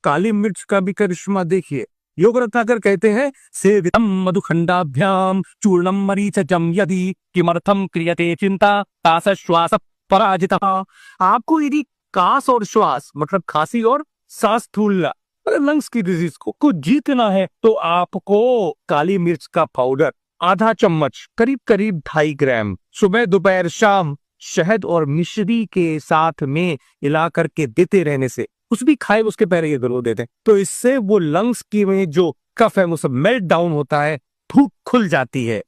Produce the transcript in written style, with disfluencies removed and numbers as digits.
काली मिर्च का भी करिश्मा देखिए। योग रत्नाकर कहते हैं सेवितम मधुखंडाभ्याम चूर्णम मरीचजम यदि किमर्थम क्रियते चिंता कास श्वास पराजिता। आपको यदि कास और श्वास मतलब खांसी और सांस फूलना लंग्स की डिजीज को जीतना है तो आपको काली मिर्च का पाउडर आधा चम्मच करीब करीब 2.5 ग्राम सुबह दोपहर शाम शहद और मिश्री के साथ में मिला करके देते रहने से, कुछ भी खाए उसके पहले ये जरूर देते तो इससे वो लंग्स की में जो कफ है वो सब मेल्ट डाउन होता है, भूख खुल जाती है।